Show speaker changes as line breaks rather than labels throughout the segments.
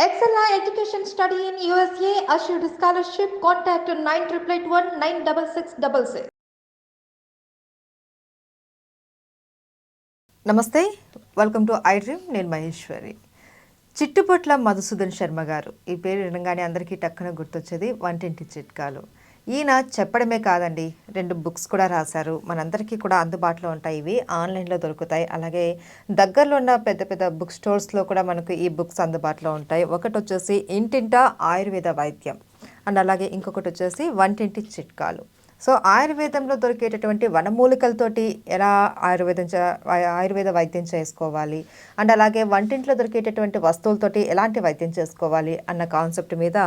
Excella Education Study in USA assured scholarship. Contact 9881 96666.
నమస్తే, welcome to I dream. నేను మహేశ్వరి. చిట్టుపొట్ల మధుసూదన్ శర్మ గారు, ఈ పేరు వినగానే అందరికీ టక్కున గుర్తొచ్చేది వంటింటి చిట్కాలు. ఈయన చెప్పడమే కాదండి, 2 బుక్స్ కూడా రాశారు. మనందరికీ కూడా అందుబాటులో ఉంటాయి. ఇవి ఆన్లైన్లో దొరుకుతాయి. అలాగే దగ్గరలో ఉన్న పెద్ద పెద్ద బుక్ స్టోర్స్లో కూడా మనకు ఈ బుక్స్ అందుబాటులో ఉంటాయి. ఒకటి వచ్చేసి ఇంటింట ఆయుర్వేద వైద్యం అండ్ అలాగే ఇంకొకటి వచ్చేసి వంటింటి చిట్కాలు. సో ఆయుర్వేదంలో దొరికేటటువంటి వనమూలికలతోటి ఎలా ఆయుర్వేద వైద్యం చేసుకోవాలి అండ్ అలాగే వంటింట్లో దొరికేటటువంటి వస్తువులతోటి ఎలాంటి వైద్యం చేసుకోవాలి అన్న కాన్సెప్ట్ మీద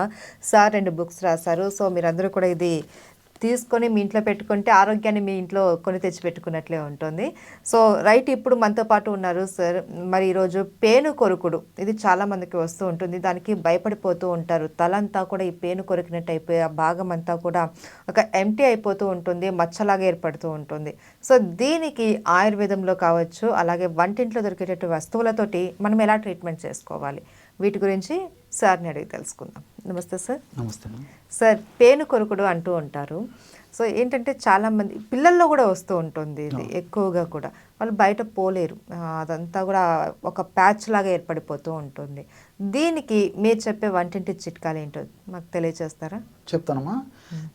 సార్ 2 బుక్స్ రాశారు. సో మీరందరూ కూడా ఇది తీసుకొని మీ ఇంట్లో పెట్టుకుంటే ఆరోగ్యాన్ని మీ ఇంట్లో కొని తెచ్చి పెట్టుకున్నట్లే ఉంటుంది. సో రైట్, ఇప్పుడు మనతో పాటు ఉన్నారు సార్. మరి ఈరోజు పేను కొరుకుడు, ఇది చాలామందికి వస్తూ ఉంటుంది. దానికి భయపడిపోతూ ఉంటారు. తలంతా కూడా ఈ పేను కొరికినట్టు అయిపోయి ఆ భాగం అంతా కూడా ఒక ఎంటీ అయిపోతూ ఉంటుంది, మచ్చలాగా ఏర్పడుతూ ఉంటుంది. సో దీనికి ఆయుర్వేదంలో కావచ్చు, అలాగే వంటింట్లో దొరికేటటువంటి వస్తువులతోటి మనం ఎలా ట్రీట్మెంట్ చేసుకోవాలి, వీటి గురించి సార్ని అడిగి తెలుసుకుందాం. నమస్తే సార్.
నమస్తే
సార్, పేను కొరుకుడు అంటూ ఉంటారు. సో ఏంటంటే చాలామంది పిల్లల్లో కూడా వస్తూ ఉంటుంది ఇది ఎక్కువగా కూడా. వాళ్ళు బయట పోలేరు, అదంతా కూడా ఒక ప్యాచ్ లాగా ఏర్పడిపోతూ ఉంటుంది. దీనికి మీరు చెప్పే వంటింటి చిట్కాలు ఏంటో మాకు తెలియజేస్తారా?
చెప్తానమ్మా.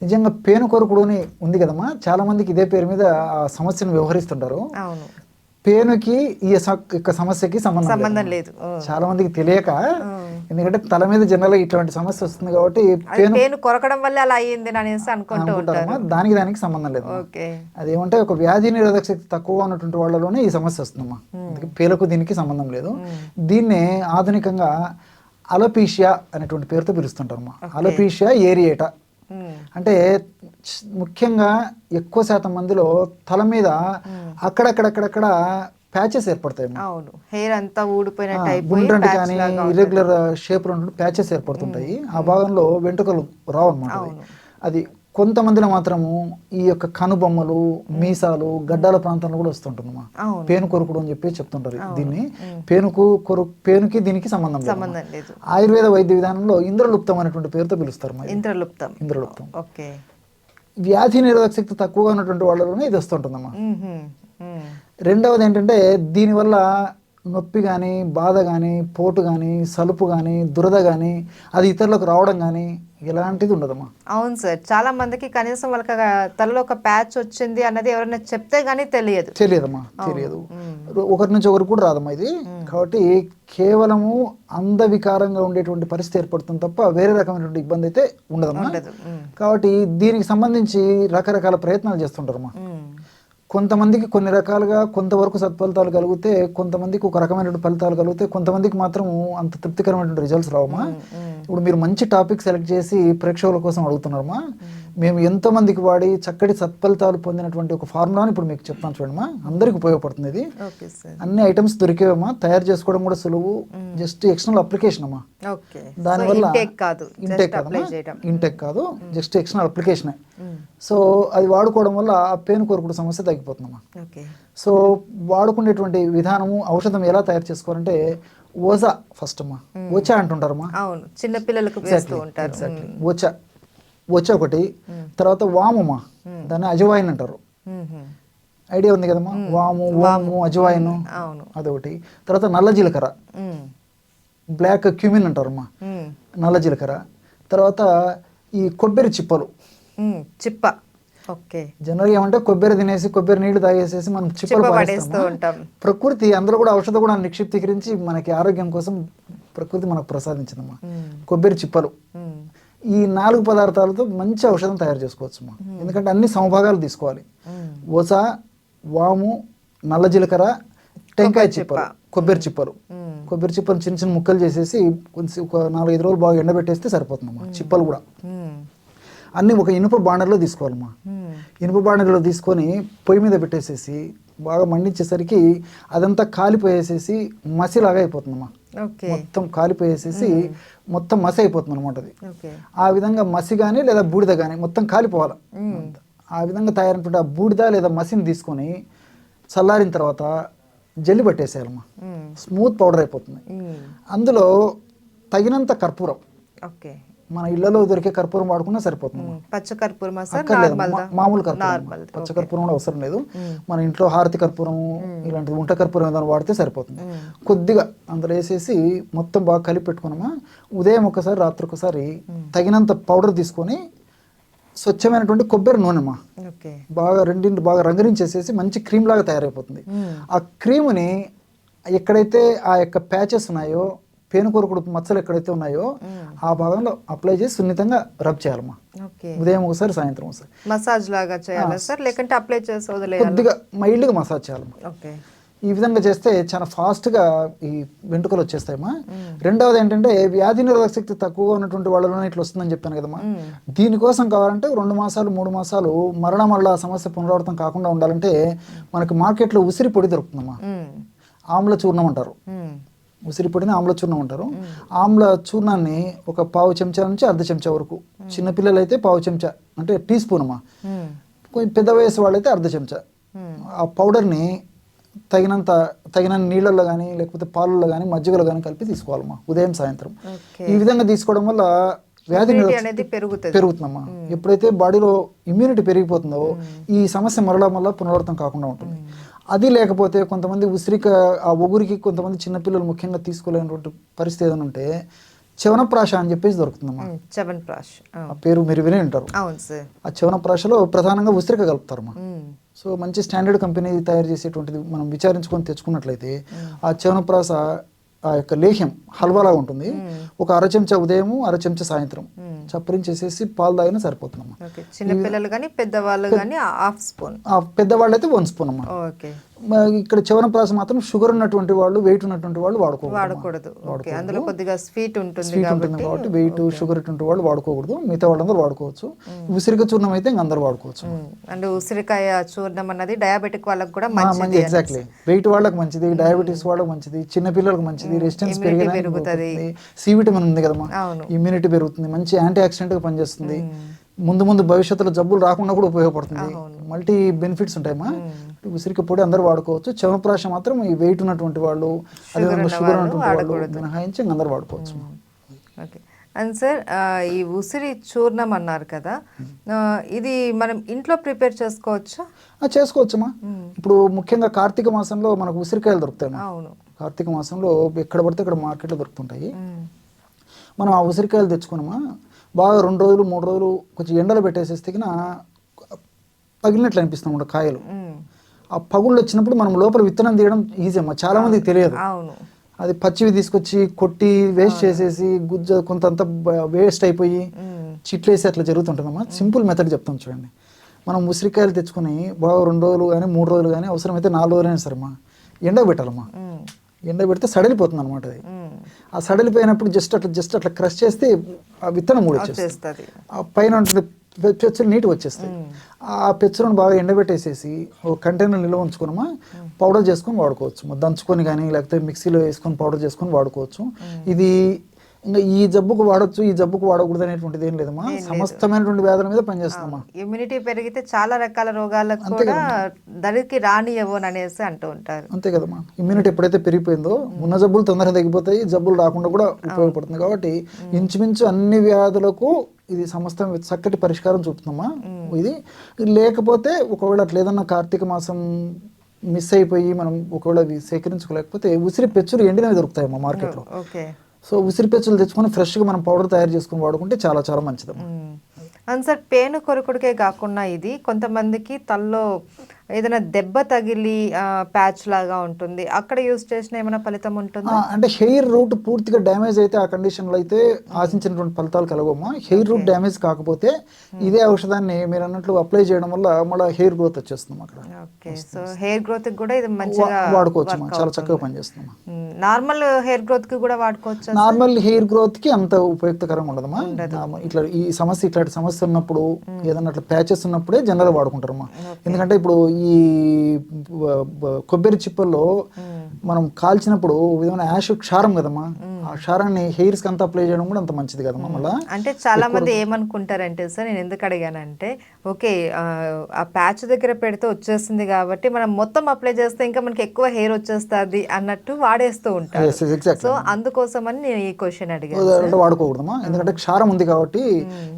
నిజంగా పేను కొరుకుడు అని ఉంది కదమ్మా, చాలా మందికి ఇదే పేరు మీద ఆ సమస్యను వ్యవహరిస్తుంటారు.
అవును,
పేనుకి ఈ యొక్క సమస్యకి సంబంధం లేదు. చాలా మందికి తెలియక, ఎందుకంటే తల మీద జనరల్ ఇట్లాంటి సమస్య వస్తుంది కాబట్టి
పేను కొరకడం వల్ల అలా అయ్యింది అనేసి అనుకుంటారమ్మా.
దానికి సంబంధం లేదు. అదేమంటే ఒక వ్యాధి నిరోధక శక్తి తక్కువ ఉన్నటువంటి వాళ్ళలోనే ఈ సమస్య వస్తుందమ్మా. పేలకు దీనికి సంబంధం లేదు. దీన్నే ఆధునికంగా అలోపీషియా అనేటువంటి పేరుతో పిలుస్తుంటారమ్మా. అలోపీషియా ఏరియేటా అంటే ముఖ్యంగా ఎక్కువ శాతం మందిలో తల మీద అక్కడక్కడక్కడక్కడ ప్యాచెస్ ఏర్పడతాయి.
హెయిర్ అంతా
గుండ్రంటి కానీ ఇర్రెగ్యులర్ షేప్ లో ప్యాచెస్ ఏర్పడుతుంటాయి. ఆ భాగంలో వెంట్రుకలు రావు అనమాట. అది కొంతమందిలో మాత్రము ఈ యొక్క కనుబొమ్మలు, మీసాలు, గడ్డాల ప్రాంతంలో కూడా వస్తుంటుందమ్మా. పేను కొరుకుడు అని చెప్పి చెప్తుంటారు దీన్ని. పేనుకి దీనికి సంబంధం లేదు. ఆయుర్వేద వైద్య విధానంలో ఇంద్రలుప్తం అనేటువంటి పేరుతో పిలుస్తారు. ఇంద్రలుప్తం వ్యాధి నిరోధక శక్తి తక్కువగా ఉన్నటువంటి వాళ్ళలోనే ఇది వస్తుంటుందమ్మా. రెండవది ఏంటంటే, దీనివల్ల నొప్పి కానీ, బాధ కానీ, పోటు కానీ, సలుపు కానీ, దురద కానీ అది ఇతరులకు రావడం కానీ ఎలాంటిది ఉండదమ్మా.
అవును సార్, చాలా మందికి కనీసం వాళ్ళకి తలలో ఒక ప్యాచ్ వచ్చింది అన్నది ఎవరైనా చెప్తే గానీ తెలియదమ్మా.
ఒకరి నుంచి ఒకరు కూడా రాదమ్మా ఇది. కాబట్టి కేవలము అందవికారంగా ఉండేటువంటి పరిస్థితి ఏర్పడుతుంది తప్ప వేరే రకమైనటువంటి ఇబ్బంది అయితే ఉండదమ్మా. కాబట్టి దీనికి సంబంధించి రకరకాల ప్రయత్నాలు చేస్తుంటారమ్మా. కొంతమందికి కొన్ని రకాలుగా కొంతవరకు సత్ఫలితాలు కలిగితే, కొంతమందికి ఒక రకమైనటువంటి ఫలితాలు కలిగితే, కొంతమందికి మాత్రం అంత తృప్తికరమైనటువంటి రిజల్ట్స్ రావమ్మా. ఇప్పుడు మీరు మంచి టాపిక్ సెలెక్ట్ చేసి ప్రేక్షకుల కోసం అడుగుతున్నారమ్మా. మేము ఎంతో మందికి వాడి చక్కటి సత్ఫలితాలు పొందినటువంటి ఒక ఫార్ములాని ఇప్పుడు మీకు చెప్తాను చూడమ్మా. అందరికి ఉపయోగపడుతుంది ఇది. అన్ని ఐటమ్స్ దొరికేవమ్మా, తయారు చేసుకోవడం కూడా సులువు. జస్ట్ ఎక్స్టర్నల్ అప్లికేషన్ అమ్మా. దానివల్ల ఇంటెక్ కాదు, జస్ట్ ఎక్స్టర్నల్ అప్లికేషన్. సో అది వాడుకోవడం వల్ల ఆ పేను కొరుకుడు సమస్య తగ్గిపోతుందమ్మా. సో వాడుకునేటువంటి విధానము, ఔషధం ఎలా తయారు చేసుకోవాలంటే, ఓజా ఫస్ట్ అమ్మా. ఓచా అంటుంటారమ్మా.
చిన్న పిల్లలకు
ఓచా ఒకటి. తర్వాత వామమ్మా, దాన్ని అజవాయిన్ అంటారు. ఐడియా ఉంది కదమ్మా. వాము అజవాయిన్ అదొకటి. తర్వాత నల్ల జీలకర్ర, బ్లాక్ క్యూమిన్ అంటారమ్మా, నల్ల జీలకర్ర. తర్వాత ఈ కొబ్బరి చిప్పలు. జనరల్గా ఏమంటే కొబ్బరి తినేసి కొబ్బరి నీళ్లు తాగేసేసి మనం చిప్పలు పడేస్తాం. ప్రకృతి అందులో కూడా ఔషధ కూడా నిక్షిప్తీకరించి మనకి ఆరోగ్యం కోసం ప్రకృతి మనకు ప్రసాదించిందమ్మా. కొబ్బరి చిప్పలు, ఈ 4 పదార్థాలతో మంచి ఔషధం తయారు చేసుకోవచ్చు. ఎందుకంటే అన్ని సమభాగాలు తీసుకోవాలి. ఓస, వాము, నల్ల జీలకర్ర, టెంకాయ చిప్పలు, కొబ్బరి చిప్పలు. కొబ్బరి చిప్పలు చిన్న చిన్న ముక్కలు చేసేసి కొంచెం ఒక 4-5 రోజులు బాగా ఎండబెట్టేస్తే సరిపోతుందమ్మా. చిప్పలు కూడా అన్నీ ఒక ఇనుప బాండర్లో తీసుకోవాలమ్మా. ఇనుప బాండర్లో తీసుకొని పొయ్యి మీద పెట్టేసేసి బాగా మండించేసరికి అదంతా కాలిపోయేసేసి మసిలాగా అయిపోతుందమ్మా. మొత్తం కాలిపోయేసేసి మొత్తం మసి అయిపోతుంది అనమాట. అది ఆ విధంగా మసి కానీ లేదా బూడిద కానీ మొత్తం కాలిపోవాలి. ఆ విధంగా తయారైనటువంటి ఆ బూడిద లేదా మసిని తీసుకొని చల్లారిన తర్వాత జల్లి పట్టేసేయాలమ్మా. స్మూత్ పౌడర్ అయిపోతుంది. అందులో తగినంత కర్పూరం,
ఓకే.
మన ఇళ్లలో దొరికే కర్పూరం వాడుకున్నా సరిపోతుంది.
పచ్చ కర్పూరమా సార్?
అక్కర్లేదు,
నార్మల్దా?
మామూలు కర్పూరం,
నార్మల్.
పచ్చ కర్పూరం కూడా అవసరం లేదు. మన ఇంట్లో హారతి కర్పూరం ఇలాంటి ఉంట కర్పూరం ఏదైనా వాడితే సరిపోతుంది. కొద్దిగా అందులో వేసేసి మొత్తం బాగా కలిపి పెట్టుకున్నామా, ఉదయం ఒకసారి రాత్రి ఒకసారి తగినంత పౌడర్ తీసుకొని స్వచ్ఛమైనటువంటి కొబ్బరి నూనెమా
ఓకే.
బాగా రెండింటి బాగా రంగరించేసేసి మంచి క్రీమ్ లాగా తయారైపోతుంది. ఆ క్రీముని ఎక్కడైతే ఆ యొక్క ప్యాచెస్ ఉన్నాయో, పేనుకొరకుడు మచ్చలు ఎక్కడైతే ఉన్నాయో ఆ భాగంలో అప్లై చేసి సున్నితంగా రబ్ చేయాలమ్మా.
ఓకే.
ఉదయం ఒకసారి సాయంత్రం ఒకసారి
మసాజ్ లాగా చేయాలా సార్, లేకంటే అప్లై చేసి వదిలేయాలా?
కొద్దిగా మైల్డ్గా మసాజ్ చేయాలమ్మా.
ఓకే.
ఈ విధంగా చేస్తే చాలా ఫాస్ట్గా ఈ వెంట్రుకలు వచ్చేస్తాయమ్మా. రెండవది ఏంటంటే వ్యాధి నిరోధక శక్తి తక్కువగా ఉన్నటువంటి వాళ్ళలోనే ఇట్లా వస్తుందని చెప్పాను కదమ్మా. దీనికోసం కావాలంటే 2 మాసాలు 3 మాసాలు మళ్ళా సమస్య పునరావృతం కాకుండా ఉండాలంటే మనకి మార్కెట్లో ఉసిరి పొడి దొరుకుతుందమ్మా. ఆమ్ల చూర్ణం అంటారు, ఉసిరి పొడిని ఆమ్ల చూర్ణం అంటారు. ఆమ్ల చూర్ణాన్ని ఒక పావు చెంచా నుంచి అర్ధ చెంచా వరకు, చిన్నపిల్లలు అయితే పావు చెంచా అంటే టీ స్పూన్ అమ్మా, కొంచెం పెద్ద వయసు వాళ్ళైతే అర్ధ చెంచా, ఆ పౌడర్ని తగిన నీళ్ళల్లో కానీ లేకపోతే పాలల్లో కానీ మజ్జిగలో కానీ కలిపి తీసుకోవాలమ్మా ఉదయం సాయంత్రం. ఈ విధంగా తీసుకోవడం వల్ల వ్యాధి
అనేది
పెరుగుతుందమ్మా. ఎప్పుడైతే బాడీలో ఇమ్యూనిటీ పెరిగిపోతుందో ఈ సమస్య మరలా పునరావృతం కాకుండా ఉంటుంది. అది లేకపోతే కొంతమంది ఆ ఒగురికి కొంతమంది చిన్నపిల్లలు ముఖ్యంగా తీసుకోలేనటువంటి పరిస్థితి ఏదైనా ఉంటే చవనప్రాశ అని చెప్పేసి దొరుకుతుందమ్మా.
చవనప్రాశ
ఆ పేరు మీరు వినే ఉంటారు. ఆ చవనప్రాశలో ప్రధానంగా ఉసిరిక కలుపుతారమ్మా. సో మంచి స్టాండర్డ్ కంపెనీ తయారు చేసేటువంటిది మనం విచారించుకొని తెచ్చుకున్నట్లయితే ఆ చవనప్రాశ ఆ యొక్క లేహ్యం హల్వాలా ఉంటుంది. ఒక అర చెంచా ఉదయము, అర చెంచా సాయంత్రం చప్పరించేసేసి పాలు తాగినా సరిపోతుందమ్మా.
చిన్నపిల్లలు కానీ పెద్దవాళ్ళు కానీ హాఫ్ స్పూన్,
పెద్దవాళ్ళు అయితే 1 స్పూన్ అమ్మా. ఇక్కడ చవనప్రాశ మాత్రం షుగర్ ఉన్నటువంటి వాళ్ళు, వెయిట్ ఉన్నటువంటి వాళ్ళు వాడకూడదు.
అందులో కొద్దిగా స్వీట్ ఉంటుంది
కాబట్టి వెయిట్ షుగర్ ఉన్నటువంటి వాళ్ళు వాడుకోకూడదు. మిగతా వాళ్ళందరూ వాడుకోవచ్చు. ఉసిరిక చూర్ణం అయితే ఇంకా అందరూ వాడుకోవచ్చు.
అంటే ఉసిరికాయ చూర్ణం అన్నది డయాబెటిక్ వాళ్ళకి కూడా మంచిది.
ఎగ్జాక్ట్లీ, వెయిట్ వాళ్ళకి మంచిది, డయాబెటీస్ వాళ్ళకి మంచిది, చిన్న పిల్లలకు మంచిది, రెసిస్టెన్స్ పెరుగుతుంది, సి విటమిన్ ఉంది కదమ్మా, ఇమ్యూనిటీ పెరుగుతుంది, మంచి యాంటీ ఆక్సిడెంట్ గా పనిచేస్తుంది. ముందు భవిష్యత్తులో జబ్బులు రాకుండా కూడా ఉపయోగపడుతుంది. Multi benefits ఉంటాయమ్మా. ఉసిరిక పొడి అందరూ వాడుకోవచ్చు. చవనప్రాశ మాత్రం ఈ వెయిట్ ఉన్నటువంటి వాళ్ళు, అదేవిధంగా షుగర్ ఉన్నటువంటి వాళ్ళు మినహాయించి అందరూ వాడుకోవచ్చు.
ఓకే. అండ్ సార్, ఈ ఉసిరి చూర్ణం అన్నారు కదా, ఇది మనం ఇంట్లో ప్రిపేర్ చేసుకోవచ్చా?
చేసుకోవచ్చమ్మా. ఇప్పుడు ముఖ్యంగా కార్తీక మాసంలో మనకు ఉసిరికాయలు దొరుకుతాయి.
అవును,
కార్తీక మాసంలో ఎక్కడ పడితే అక్కడ మార్కెట్లో దొరుకుతుంటాయి. మనం ఆ ఉసిరికాయలు తెచ్చుకున్నామా, బాగా 2 రోజులు 3 రోజులు కొంచెం ఎండలో పెట్టేసేస్తే పగిలినట్లు అనిపిస్తాం కాయలు. ఆ పగుళ్ళు వచ్చినప్పుడు మనం లోపల విత్తనం తీయడం ఈజీ అమ్మా, చాలా మందికి తెలియదు. అది పచ్చివి తీసుకొచ్చి కొట్టి వేస్ట్ చేసేసి గుజ్జ కొంతంత వేస్ట్ అయిపోయి చిట్లేసి అట్లా జరుగుతుంటుందమ్మా. సింపుల్ మెథడ్ చెప్తాం చూడండి. మనం ఉసిరికాయలు తెచ్చుకొని బాగా 2 రోజులు కానీ 3 రోజులు కానీ అవసరమైతే 4 రోజులైనా సరేమ్మా ఎండ పెట్టాలమ్మా. ఎండ పెడితే సడలిపోతుంది అనమాట. అది ఆ సడలిపోయినప్పుడు జస్ట్ అట్లా క్రష్ చేస్తే ఆ విత్తనం కూడా వచ్చేస్తుంది. ఆ పైన పెచ్చులు నీట్గా వచ్చేస్తాయి. ఆ పెచ్చులను బాగా ఎండబెట్టేసేసి ఒక కంటైనర్ నిల్వ ఉంచుకున్నామా, పౌడర్ చేసుకొని వాడుకోవచ్చు. దంచుకొని కానీ లేకపోతే మిక్సీలో వేసుకొని పౌడర్ చేసుకొని వాడుకోవచ్చు. ఇది ఇంకా ఈ జబ్బుకు వాడచ్చు, ఈ జబ్బుకు వాడకూడదు అనేటువంటిది ఏం లేదమ్మా. సమస్తమైనటువంటి వ్యాధుల మీద పనిచేస్తామా.
ఇమ్యూనిటీ పెరిగితే చాలా రకాల రోగాలకు కూడా దరికి రానియవు అనేసి అంటూ ఉంటారు.
అంతే కదమ్మా. ఇమ్యూనిటీ ఎప్పుడైతే పెరిగిపోయిందో ఉన్న జబ్బులు తొందరగా తగ్గిపోతాయి, జబ్బులు రాకుండా కూడా ఉపయోగపడుతుంది. కాబట్టి ఇంచుమించు అన్ని వ్యాధులకు ఇది సమస్త చక్కటి పరిష్కారం చూపుతుందమ్మా. ఇది లేకపోతే ఒకవేళ అట్లా ఏదన్నా కార్తీక మాసం మిస్ అయిపోయి మనం ఒకవేళ సేకరించుకోలేకపోతే ఉసిరి పెచ్చులు ఎండినవి దొరుకుతాయమ్మా మార్కెట్లో. సో ఉసిరి పెచ్చులు తెచ్చుకొని ఫ్రెష్గా మనం పౌడర్ తయారు చేసుకుని వాడుకుంటే చాలా చాలా మంచిదమ్మా.
అవును సార్, పేను కొరకుడికే కాకుండా ఇది కొంతమందికి తల్లో ఏదైనా దెబ్బ తగిలి ప్యాచ్ లాగా ఉంటుంది, అక్కడ యూజ్ చేసిన ఏమైనా ఫలితం ఉంటుందా?
అంటే హెయిర్ రూట్ పూర్తిగా డ్యామేజ్ అయితే ఆ కండిషన్లో అయితే ఆశించినటువంటి ఫలితాలు కలగమ్మా. హెయిర్ రూట్ డ్యామేజ్ కాకపోతే ఇదే ఔషధాన్ని మీరు అన్నట్లు అప్లై చేయడం వల్ల మళ్ళీ హెయిర్ గ్రోత్ వచ్చేస్తుంది అక్కడ.
ఓకే, సో హెయిర్ గ్రోత్ కూడా ఇది మంచిగా
వాడుకోవచ్చు, చాలా చక్కగా పనిచేస్తుంది.
నార్మల్ హెయిర్ గ్రోత్ కి కూడా వాడుకోవచ్చు.
నార్మల్ హెయిర్ గ్రోత్ కి అంత ఉపయుక్తకరంగా ఉండదమ్మా. ఇట్లా ఇట్లాంటి సమస్య ఉన్నప్పుడు ఏదన్నా అట్లా ప్యాచెస్ ఉన్నప్పుడే జనరల్ వాడుకుంటారమ్మా. ఎందుకంటే ఇప్పుడు ఈ కొబ్బరి చిప్పల్లో మనం కాల్చినప్పుడు విధమైన యాష్ క్షారం కదమ్మా, ఆ క్షారాన్ని హెయిర్స్కి అంతా అప్లై చేయడం కూడా అంత మంచిది కదమ్మా. మళ్ళీ
అంటే చాలా మంది ఏమనుకుంటారంటే సార్, నేను ఎందుకు అడిగానంటే ఓకే ఆ ప్యాచ్ దగ్గర పెడితే వచ్చేస్తుంది కాబట్టి మనం మొత్తం అప్లై చేస్తే ఇంకా మనకి ఎక్కువ హెయిర్ వచ్చేస్తుంది అన్నట్టు వాడేస్తూ ఉంటారు. సో అందుకోసమని నేను ఈ క్వశ్చన్ అడిగాను.
వాడుకోకూడదమ్మా, ఎందుకంటే క్షారం ఉంది కాబట్టి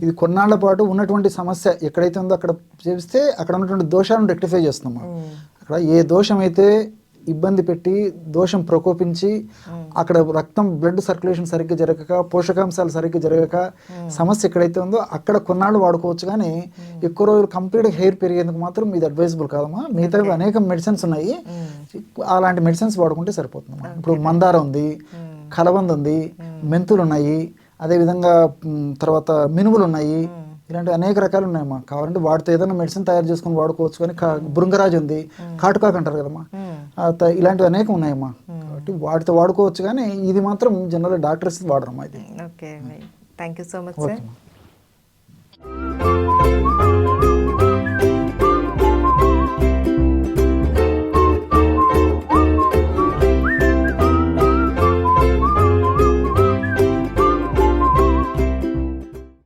ఇది కొన్నాళ్ల పాటు ఉన్నటువంటి సమస్య ఎక్కడైతే ఉందో అక్కడ చేస్తే అక్కడ ఉన్నటువంటి దోషాలను రెక్టిఫై చేస్తున్నామా. అక్కడ ఏ దోషం అయితే ఇబ్బంది పెట్టి దోషం ప్రకోపించి అక్కడ రక్తం బ్లడ్ సర్క్యులేషన్ సరిగ్గా జరగక పోషకాంశాలు సరిగ్గా జరగక సమస్య ఎక్కడైతే ఉందో అక్కడ కొన్నాళ్ళు వాడుకోవచ్చు, కానీ ఎక్కువ రోజులు కంప్లీట్గా హెయిర్ పెరిగేందుకు మాత్రం ఇది అడ్వైజబుల్ కాదమ్మా. మిగతా అనేక మెడిసిన్స్ ఉన్నాయి, అలాంటి మెడిసిన్స్ వాడుకుంటే సరిపోతుందమ్మా. ఇప్పుడు మందార ఉంది, కలబంద ఉంది, మెంతులు ఉన్నాయి, అదేవిధంగా తర్వాత మినుములు ఉన్నాయి, ఇలాంటి అనేక రకాలు ఉన్నాయమ్మా. కావాలంటే వాటితో ఏదైనా మెడిసిన్ తయారు చేసుకుని వాడుకోవచ్చు, కానీ బృంగరాజు ఉంది, కాటుకాకు అంటారు కదమ్మా, ఇలాంటివి అనేక ఉన్నాయమ్మా. కాబట్టి వాటితో వాడుకోవచ్చు, కానీ ఇది మాత్రం జనరల్ డాక్టర్స్ వాడరమ్మా ఇది.
Okay, thank you so much sir.